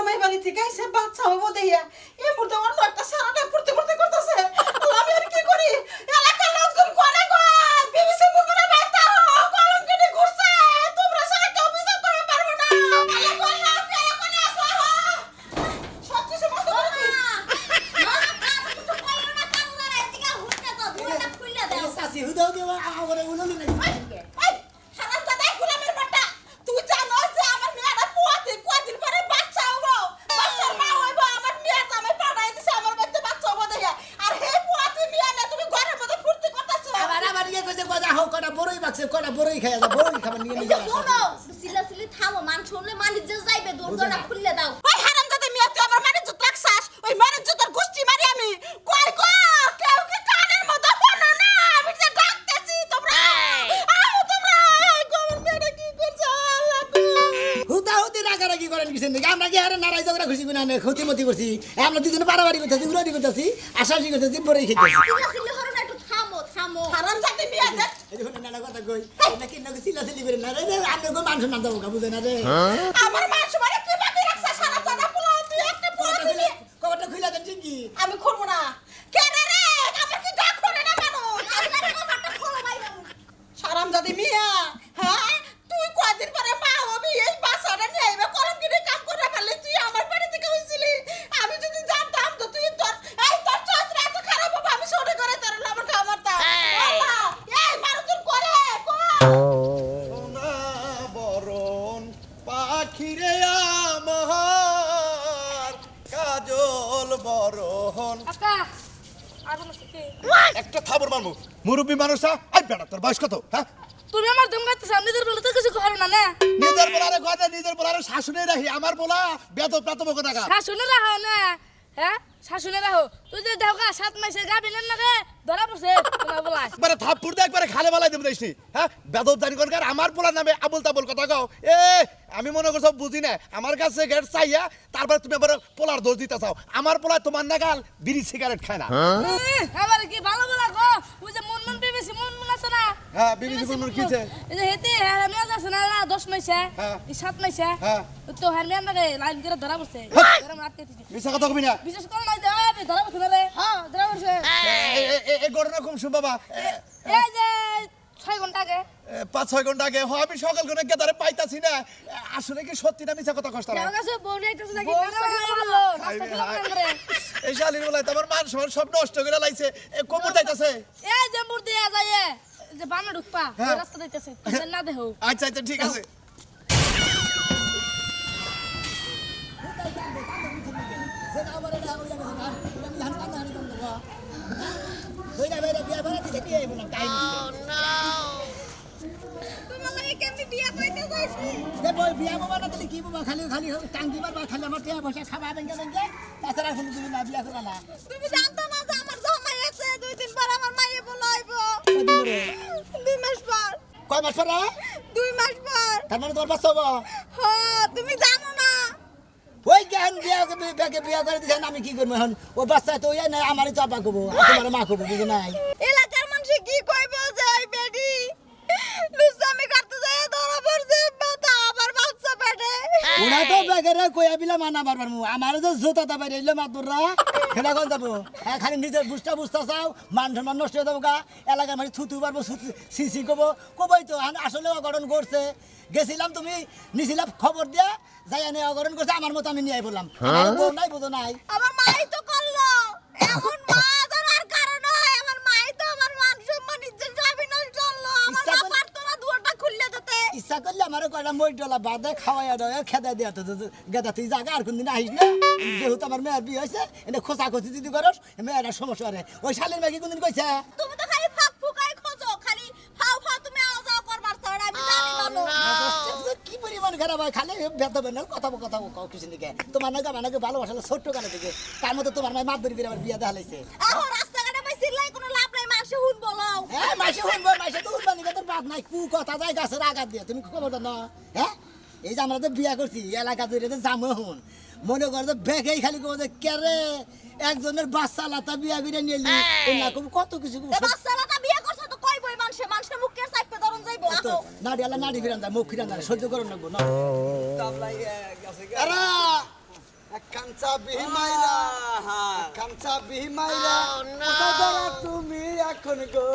জামাই বাড়ি থেকে এসে বাচ্চা হবো দেয়া এই মুহূর্তে অন্য একটা সারাটা পড়তে পড়তে করতেছে। আমি আর কি করি? এলাকার লোকজন করে গো বিবিসি মুখরা বাইতা কলম কেটে ঘুরছে, তোমরা সারা কেউ বিচার করতে পারবে না। আল্লাহ বললা আপনি এখনই আসো। সব কিছু মতো করে দিই। সাসি হুদাও দেওয়া আমারে উলুলি নাই এই হারামজাদা গোলামের বাটা, তুই জানো যে আমার মেয়েটা পোয়াতে কয়দিন পরে বাচ্চা হবো, বাচ্চার মা হইবো। আমার মেয়ে জামাই পাঠাই দিছে আমার বাড়িতে বাচ্চা হবো দেয়া, আর হে পোয়াতে মেয়ে না তুমি ঘরের মধ্যে ফুর্তি করতেছো। আবার ইয়ে কইছে কয়টা হোক কয়টা বড়ই বাক্সে কয়টা বড়ই খাইয়া দাও বড়ই খাবার নিয়ে নিয়ে শোনো সিলাসিলি থামো, মান শুনলে মানিজ্য যাইবে, দরজাটা খুলে দাও। ওই হারামজাদা মেয়ে তুই আমার মানে জুত রাখছাস, ওই মানে জুতার গোষ্ঠী মারি আমি। কই গো কেউ কি কানের মধ্যে ফোনো না? আমি যে ডাকতেছি তোমরা আও তোমরা। এই গো আমার মেয়েটা কি করছে আল্লাহ গো। হুদা হুদি রাগারাগি করেন কিছু নাকি আমরা কি আরে নারাই ঝগড়া খুশি কিনা ক্ষতিমতি করছি আমরা দুজনে বাড়াবাড়ি করতেছি উড়ানি করতেছি আশাশি করতেছি বড়ই খেতেছি সিলাসিলি হরো না, একটু থামো থামো। হারামজাদা মেয়ে দেখ এই দেখুন নানা কথা কই নাকি নাকি সিলাসিলি করে না রে আপনি গো মান সম্মান দেবো বুঝে না রে আমার মা সবারে কি বাকি রাখছ সারা জানা পোলা তুই একটা পোলা দিলি। কবরটা খুইলা দেন ঠিকই আমি করব না। কে রে রে আমার কি ডাক করে না মানুষ? আরে কপারটা খোলো ভাই। হারামজাদা মিয়া, হ্যাঁ তুই কয়দিন পরে মা হবি, এই বাসাটা নিয়ে আইবে কলম কিনে কাম করে ফেললে তুই আমার বাড়ি থেকে হইছিলি। আমি যদি জানতাম তো তুই তোর চরিত্র এত খারাপ হবে আমি সরে করে তোর আমার খাওয়া মারতাম। আল্লাহ এই মানুষজন করে সোনা বরণ পাখিরে আমার কাজল বরণ আকা আগুন আছে কি? একটা থাবর মারবো মুরব্বী মানুষটা আই বেটা তোর বয়স কত হ্যাঁ তুমি আমার দম গাইতে সামনে দের বলে তো কিছু করে না না নিজের বলারে কথা নিজের বলারে শাশুড়ি রাখি আমার বলা বেদ প্রাতব টাকা শাশুনে রাখো না হ্যাঁ শাশুনে রাখো তুই যে দেওগা 7 মাসে গাবি না রে ধরা পড়ছে তোমার বলা একবারে থাপ্পুর দে একবারে খালে বালাই দেব দেইছি হ্যাঁ বেদ জানি করকার আমার পোলার নামে আবুল তাবুল কথা কও এ আমি মনে করছ বুঝি না আমার কাছে গেট চাইয়া তারপর তুমি আবার পোলার দোষ দিতে চাও আমার পোলা তোমার নাগাল বিড়ি সিগারেট খায় না আবার কি ভালো বলা গো ওই যে মন মন বেবেছি মন মন আছে না হ্যাঁ বিড়ি সিগারেট কিছে এই যে হেতে আমি আছে না 10 মাসে হ্যাঁ। 7 মাসে হ্যাঁ। তো হার মিয়া আমাকে লাইন করে ধরা পড়ছে ধরা মারতে দিছি মিছা কথা কবি না বিশেষ করে নাই দে আমি ধরা পড়ছে না রে হ্যাঁ ধরা পড়ছে এই ঘটনা কম শুন বাবা এই যে 6 ঘন্টা আগে 5-6 ঘন্টা আগে আমি সকাল করে গেদারে পাইতাছি না আসলে কি সত্যি না মিছা কথা কষ্ট আমার কাছে বউ নাইতেছে নাকি নাস্তা খেতে ভালো নাস্তা খেতে করে এই শালির বলাই তোমার মান সমান সব নষ্ট করে লাইছে কোমর যাইতাছে এই যে মুর দিয়া যায় যে বামে ঢুকপা হ্যাঁ। ওই রাস্তা দিতেছে তুমি না দেও আচ্ছা আচ্ছা ঠিক আছে সেটা আবার এটা ওই জায়গা না আমি জানি কান্না হানি করব ওই না বেরে বিয়া করে দিতে দিয়ে বললাম তাই তোমার লাগে কেমনি বিয়া কইতে যাইছি? দে বল বিয়া বাবা না তুমি কি বাবা খালি খালি টাঙ্গি মারবা খালি আমার টিয়া পয়সা খাবা বেঙ্গে বেঙ্গে তাছাড়া কোনো তুমি না বিয়া করবা না তুমি জানতো না যে আমার জামাই আছে, 2 দিন পর আমার মাইয়ে বলাইবো। কদিন রে 2 মাস পর। কয় মাস পরে 2 মাস পর। তার মানে তোমার বাচ্চা হবো হ্যাঁ তুমি জানো না? ওই জ্ঞান বিয়া করে দিছেন আমি কি করবো এখন ও বাচ্চা তো ওই নাই আমারই তো আব্বা কবো তোমার মা কবো বুঝো নাই এলাকার মানুষ কি কইবো যে ওই বেডি লুসামি করতে যায় ধরা পড়ছে বাতা আবার বাচ্চা পেটে। ওরা তো বেগেরে কইয়া বিলা মানা বারবার মু আমার যে জোতা দাবা রইলো মাদুররা সেটা কোন যাবো হ্যাঁ খালি নিজের বুঝটা চাও মান সম্মান নষ্ট হয়ে যাবো গা এলাকার মানে থুতু পারবো সিসি কবো কবই তো আসলে অঘটন করছে গেছিলাম তুমি নিছিলাম খবর দিয়া যাই এনে অঘটন করছে আমার মতো আমি নিয়ে বললাম আমার বউ নাই বোঝো নাই আমার মাই তো করলো, এখন মা ধরার কারণ হয় আমার মাই তো আমার মান সম্মান ইজ্জত সবই নষ্ট করলো। আমার ইচ্ছা মা করে- পারতো না দুয়ারটা খুললে দিতে। ইচ্ছা করলে আমার কয়টা মই ডলা বাদে খাওয়াইয়া দেওয়া খেদা দেওয়া তো গেদা তুই জাগা আর কোনদিন আহিস না যেহেতু আমার মেয়ের বিয়ে হয়েছে এনে খোঁচা খোঁচি যদি করস মেয়েরা সমস্যা করে ওই শালির মেয়ে কি কোনদিন কইছে তুমি তো খালি ফাঁক ফুকাই খোঁজো, খালি ফাও ফাও তুমি আও যাও করবার ছাড়া আমি জানি ভালো। কি পরিমাণ খারাপ হয় খালি বেতবেন কথা কথা কিছু দিকে তোমার নাকি আমার নাকি ভালোবাসা ছোট্ট কানে দিকে তার মধ্যে তোমার মায়ের মাপ ধরে আমার বিয়ে দেখা লাইছে এখন রাস্তাঘাটে ভাই চিল্লাই কোনো লাভ নাই, মাসে হুন বলাও। হ্যাঁ মাসে শুনবো মাসে তো উঠবানি তোর বাদ নাই কু কথা যায় গাছের আঘাত দিয়ে তুমি খবর জানো হ্যাঁ এই যে আমরা তো বিয়া করছি এলাকা জুড়ে তো জামো হুন মনে করো যে বেগেই খালি কবো যে কেরে একজনের বাচ্চা লাতা বিয়া করে নিলি না কত কিছু এ বাচ্চাটা বিয়ে করছে তো কই বই মানুষে মানুষের মুখে চাইপে ধরন যাইবো আহো। নাড়ি আলা নাড়ি ফিরান যায় মুখ ফিরান যায় সহ্য করেন লাগবো না খামচা বিহি মাইরা খামচা বিহি মাইরা তুমি এখন গো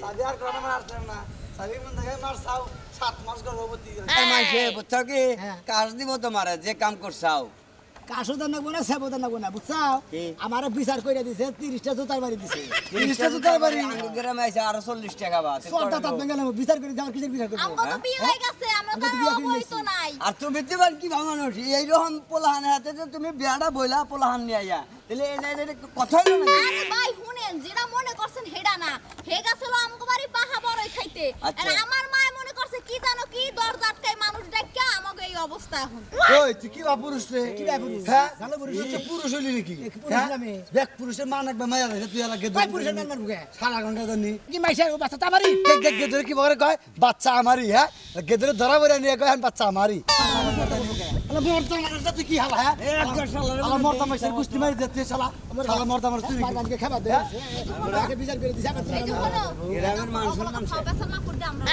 সাদি আর কোন মার আসলে না সাদি মন থেকে মার চাও 7 মাস গর্ভবতী মাইসে বুঝছো কি কাজ দিব তোমারে যে কাম করছাও কাশো দান নাগবো না সেবো দান নাগবো না বুঝছাও আমারে বিচার কইরা দিছে 30টা জুতার বাড়ি দিছে 30টা জুতার বাড়ি আঙ্গুর গ্রামে আইছে আরো 40 টাকা বা সরটা তাত বেঙ্গল বিচার করে যাওয়ার কিসের বিচার করব আমগো তো বিয়ে হয়ে গেছে আমরা তো হইতো নাই আর তুমি দিবার কি ভাঙানো এইরকম পোলাহানের হাতে যে তুমি বিয়াটা বইলা পোলাহান নিয়ে আইয়া তাহলে এটা কথা হলো না আরে ভাই শুনেন যেটা মনে করছেন হেডা না হে গেছিল আমগো বাড়ি পাহা বড়ই খাইতে আচ্ছা। আর আমার মা মনে করছে কি জানো কি দরজাটায় মানুষ ডাক্কা আমাগো এই অবস্থা এখন ওই তুই কি বা পুরুষ রে কি বা পুরুষ হ্যাঁ জানো পুরুষ হচ্ছে পুরুষ হইলি নাকি পুরুষ নামে দেখ পুরুষের মান একবার মায়া লাগে তুই আলাদা ভাই পুরুষের মান মারবো কে সারা ঘন্টা জানি কি মাইসা বাচ্চা আমারই দেখ দেখ গেদরে কি বলে কয় বাচ্চা আমারই হ্যাঁ গেদরে ধরা বইরা নিয়ে কয় বাচ্চা আমারই আলা মরতা মারতা তুই কি হালা হ্যাঁ আলা মরতা মাইসের গুষ্টি মারি দে তুই শালা শালা মরতা মার তুই কি খাবার দে আগে বিচার করে দিছ এই যে হলো গ্রামের মানুষ খাওয়া না করতে আমরা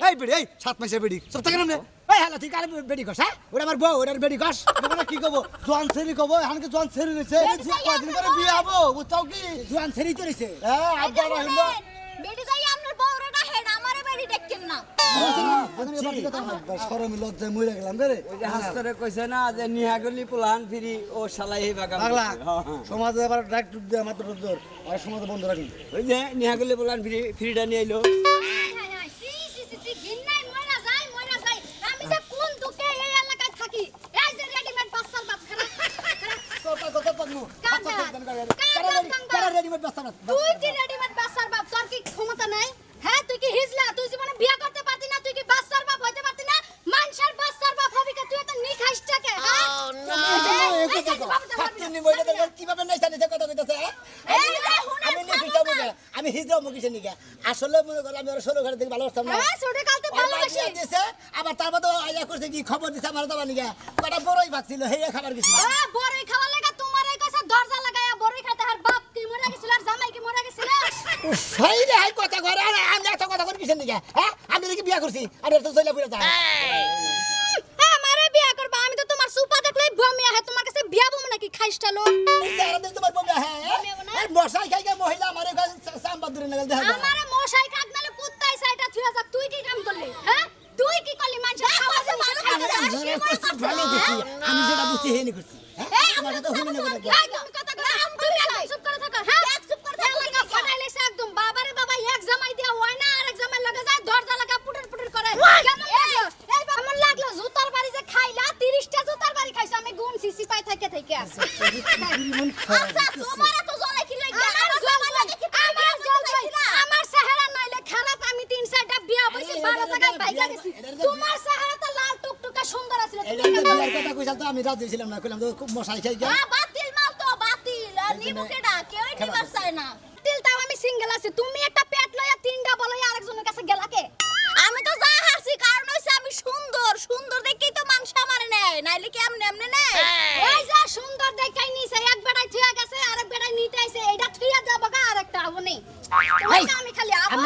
এই বেড়ি এই 7 মাসের বেড়ি সব থেকে নামনে এই হালা তুই কারে বেড়ি কস হ্যাঁ ওটা আমার বউ ওটার বেড়ি কস তোমরা কি কব জোয়ান সেরি কব হানকে জোয়ান সেরি নিছে কদিন পরে বিয়ে হবো বুঝছাও কি জোয়ান সেরি তো নিছে হ্যাঁ আব্বা রহিম বেটি যাই আপনার বউরে না হেড আমারে বেটি দেখেন না শরম লজ্জায় মরে গেলাম রে ওই যে হাস্তরে কইছে না যে নিহাগলি পোলাহান ফিরি ও শালাই এই বাগান পাগলা করছে। সমাজে আবার ডাক টুক দে আমার তো দর আর সমাজে বন্ধ রাখি ওই যে নিহাগলি পোলাহান ফিরিটা নিয়ে আইলো হাই হাই সি সি সি সি ঘিন্নাই মইরা যাই আমি যে কোন দুকে এই এলাকায় থাকি এই যে রেডিমেড বাচ্চার বাপ খারাপ কথা কথা পাগলু কারা রেডিমেড বাস্তা তুই কি রেডিমেড বাচ্চার বাপ তোর কি ক্ষমতা নাই হ্যাঁ তুই কি হিজলা তুই জীবনে বিয়ে করতে পারতি না তুই কি বাচ্চার বাপ হইতে পারতি না মানুষের বাচ্চার বাপ হবি কে তুই এত নি খাইছটাকে হ্যাঁ কিভাবে নাই জানিস কথা কইতাছে আমি হিজরা মুখিছে নিকা আসলে মনে করলাম আমি ওর 16 ঘরে দেখি ভালো করতাম না হ্যাঁ ছোট কালতে ভালোবাসি দিছে আবার তারপর তো আয়া করছে কি খবর দিছে আমার দাবা নিকা কটা বড়ই ভাগছিল হেয়া খাবার গেছিল বড়ই খাওয়া লাগা তোমার এই কইছে দরজা লাগায়া বড়ই খাতে আর বাপ কি মরে গেছিল আর জামাই কি মরে গেছিল হাই রে হাই কথা করে আরে আমি এত কথা করি কিসের নিকা হ্যাঁ আমি নাকি বিয়া করছি আর তো চলে পুরো যায় আমারে বিয়া করবা আমি তো তোমার সুপা দেখলেই বমি আহে তোমার কাছে বিয়া বম নাকি খাইছটা লোক তোমার বমি হ্যাঁ মশাই খাইকে মহিলা আমারে সাম্বা দূরে না দেখা যায় আমারে মশাই কাক নালে কুত্তাই সাইটা থুয়া যাক তুই কি কাম করলি হ্যাঁ তুই কি করলি মানুষ খাওয়াছে ভালো করছি আমি যেটা বুঝছি হেনি করছি এই আমার তো হুনে না একদম কথা কর তুমি চুপ করে থাকো হ্যাঁ চুপ করে থাকো লাগা ফাটাইলেছে একদম বাবারে বাবা এক জামাই দিয়া হয় না আরেক জামাই লাগে যায় দরজা লাগা পুটুর পুটুর করে কেমন লাগলো এই আমার লাগলো জুতার বাড়ি যে খাইলা 30টা জুতার বাড়ি খাইছো আমি গুণ সিসি পাই থেকে আচ্ছা তোমার এত জ্বলে কি লাগে আমার জ্বলে লাগে কি আমার চেহারা নাইলে খারাপ আমি 3-4টা বিয়া বইছি 12 জায়গায় বাইকা গেছি তোমার চেহারা তো লাল টুকটুকা সুন্দর আছিল এটা বিয়ার কথা কইছাল তো আমি রাজি ছিলাম না কইলাম তো খুব মশাই খাই গে বাতিল মাল তো বাতিল আর নিবুকে না কেউই নিবার চায় না বাতিল তাও আমি সিঙ্গেল আছি তুমি একটা পেট লইয়া 3টা বলই আরেকজনের কাছে গেলাকে আমি তো যা হাসি কারণ হইছে আমি সুন্দর সুন্দর দেখেই তো মানুষ আমারে নেয় নাইলে কি এমনি এমনি নেয় ওই যা সুন্দর দেখাই নিছে এক বেটাই থুয়া গেছে আরেক বেটাই নিতে আইছে এটা থুয়া যাবো গা আরেকটা হবো নেই আমি খালি আবার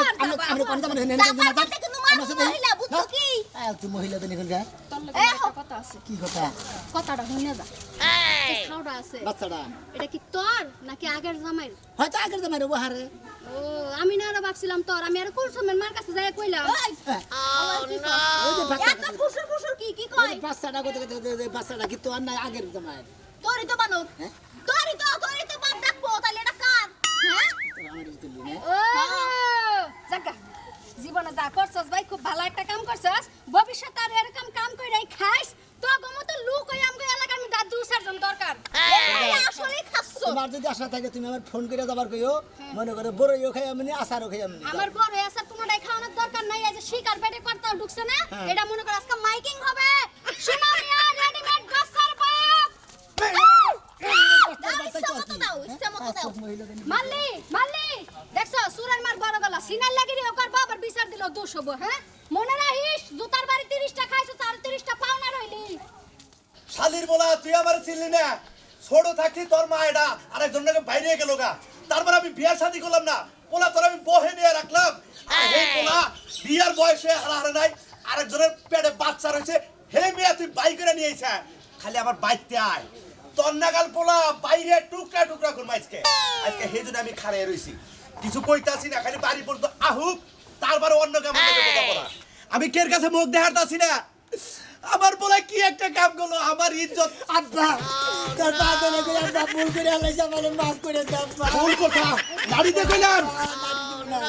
আমি কোন জামানে নেন না কিন্তু মানুষ মহিলা বুঝছো কি তুই মহিলা দেন এখন গা কথা আছে কি কথা কথাটা শুনে যা এই খাওটা আছে বাচ্চাটা এটা কি তোর নাকি আগের জামাইর হয়তো আগের জামাই রে বহারে ও আমি না আর ভাবছিলাম তোর আমি আর কুলসুমের মার কাছে যাই কইলাম ওই যে বাচ্চা এত ফুসুর ফুসুর কি কয় বাচ্চাটা কত বাচ্চাটা কি তো আর নাই আগের জামাই তোরই তো বানর তোরই তো বাপ ডাকবো তাহলে এটা কার হ্যাঁ আমার দিলি না ও জাগা জীবনে যা করছস ভাই খুব ভালো একটা কাম করছস ভবিষ্যতে আর এরকম কাম কইরাই খাইস তো গমত লোক হই আমগো এলাকার মধ্যে আর 2-4 জন দরকার এই আসলে খাচ্ছো তোমার যদি আশা থাকে তুমি আমার ফোন করে যাবার কইও মনে করে বড়ইও খাই আমি আসারও খাই আমি আমার বড় আছে কোনটাই খাওয়ানোর দরকার নাই এই যে শিকার পেটে করতে ঢুকছে না এটা মনে কর আজকে মাইকিং হবে শোনা মিয়া রেডিমেড বাসার বাপ মাল্লি দেখছো সুরের মার বড় গলা সিনার লাগি রে ওকর বাবার বিচার দিল 200 হ্যাঁ মনে রাখিস জুতার বাড়ি 30টা খাইছো 30টা পাওনা রইলি শালির বলা তুই আমার ছিলি না ছোট থাকতি তোর মা এটা আরেকজনকে বাইরে গেল গা তারপর আমি বিয়ার শাদী করলাম না পোলা তোর আমি বহে নিয়ে রাখলাম আর এই পোলা বিয়ার বয়সে হারা নাই আরেকজনের পেটে বাচ্চা রয়েছে হে মেয়ে তুই বাই করে নিয়ে আইছা খালি আমার বাইতে আয় তোর নাগাল পোলা বাইরে টুকরা টুকরা করবো আজকে আজকে সেই জন্য আমি খাড়াই রইছি কিছু কইতাছি না খালি বাড়ি পর্যন্ত আহুক তারপরে অন্য কাম আমি কের কাছে মুখ দেখাতাছি না আমার পোলা কি একটা কাম করলো আমার ইজ্জত আব্বা তোর পা ধরে করে আব্বা ভুল করে আলাইছে আমার মাফ করে দাও আব্বা ভুল কথা গাড়িতে কইলাম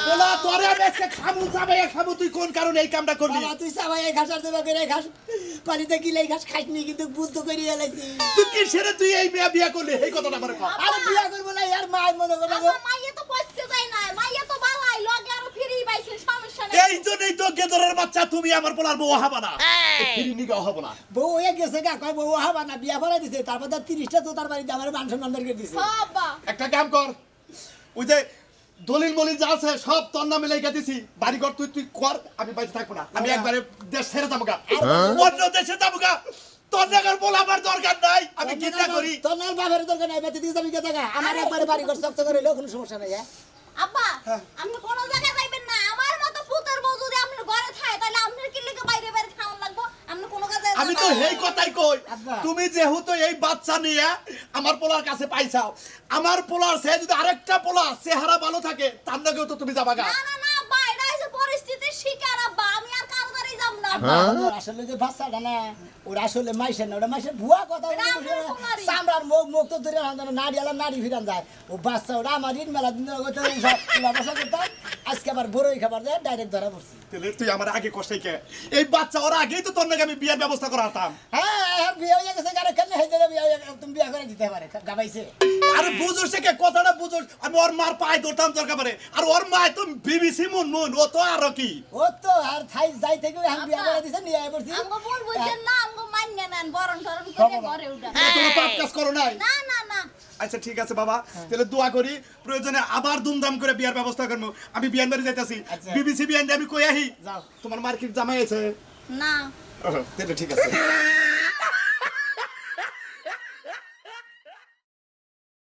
পোলা তোরে আমি আজকে খামু যাবে খামু তুই কোন কারণে এই কামটা করলি বাবা তুই সবাই এই ঘাস আর দেবা করে ঘাস পানিতে গিলে ঘাস খাইনি কিন্তু বুঝ তো করে আলাইছি তুই কি সেরে তুই এই মেয়ে বিয়া করলি এই কথাটা আমার কর আরে বিয়া করবো না ইয়ার মাই মনে করে আব্বা মাইয়া তো পচতে যায় না মাইয়া তো বালাই লগে আরো ফ্রি পাইছে সমস্যা নাই এই জন্যই তো গেদরের বাচ্চা তুমি আমার পোলার বউ হবা না ফিরি নিগা হবো না বউ হয়ে গেছে গা কয় বউ হবা না বিয়া ভরা দিছে তারপর 30টা তো তার বাড়িতে আমার মান সম্মান বের করে দিছে আব্বা একটা কাম কর ওই যে দলিল মলিল যা আছে সব তোর নামে লেখা দিছি বাড়ি ঘর তুই কর আমি বাইরে থাকবো না আমি একবারে দেশ ছেড়ে যাবো গা অন্য দেশে যাবো গা তোর জায়গার বল আমার দরকার নাই আমি চিন্তা করি তোর নাল বাবার দরকার নাই বেঁচে দিয়ে যাবি কে জায়গা আমার একবারে বাড়ি ঘর চকচক করে হইলেও কোনো সমস্যা নাই আব্বা আপনি কোন জায়গায় যাইবেন না আমার মতো পুতের বউ যদি আপনার ঘরে থাকে তাহলে আপনার কি লিগে বাইরে বাইরে খাওয়ান লাগবো আপনি কোন কাজে আমি তো এই কথাই কই আব্বা। তুমি যেহেতু এই বাচ্চা নিয়ে আমার পোলার কাছে পাইছাও আমার পোলার সে যদি আরেকটা পোলা চেহারা ভালো থাকে তার নাকেও তো তুমি যাবা গা না না না আব্বা এটা হচ্ছে পরিস্থিতির শিকার আব্বা আমি আর কারো ঘরেই যাব না ওর আসলে যে বাচ্চাটা না ওর আসলে মাইসের না ওটা মাইসের ভুয়া কথা ওটা আমার কুমারী। চামড়ার মুখ তো ধরে নাড়ি আলা নাড়ি ফিরান যায় ও বাচ্চা ওটা আমার দিন মেলা দিন ধরে বাসা করতাম আজকে আবার বড়ই খাবার যায় ডাইরেক্ট ধরা পড়ছি তাহলে তুই আমার আগে কষ্টাই কে এই বাচ্চা ওরা আগেই তো তোর নাকি আমি বিয়ের ব্যবস্থা করাতাম হ্যাঁ বিয়ে হয়ে গেছে গাড়ি খেললে হয়ে যাবে বিয়ে হয়ে গেছে, তুমি বিয়ে করে দিতে পারে গাবাইছে আরে বুঝোস কে কথাটা বুঝোস আমি ওর মার পায়ে ধরতাম দরকার পারে আর ওর মায় তো বিবিসি মুন ও তো আরো কি ও তো আর থাই যাই থেকে আমি বিয়ে করে দিছে নিয়ে আয় পড়ছি আমগো বল বুঝছেন না আমগো মান্য নেন বরণ টরণ করে ঘরে উঠা তুমি পাপ কাজ করো নাই না না না আচ্ছা ঠিক আছে বাবা তাহলে দোয়া করি প্রয়োজনে আবার দুমদাম করে বিয়ার ব্যবস্থা করবো আমি বিয়ান বাড়ি যাইতাছি আচ্ছা। বিবিসি বিয়ান দিয়ে আমি কই আহি যাও। তোমার মার্কেট জামাই আছে না তাহলে ঠিক আছে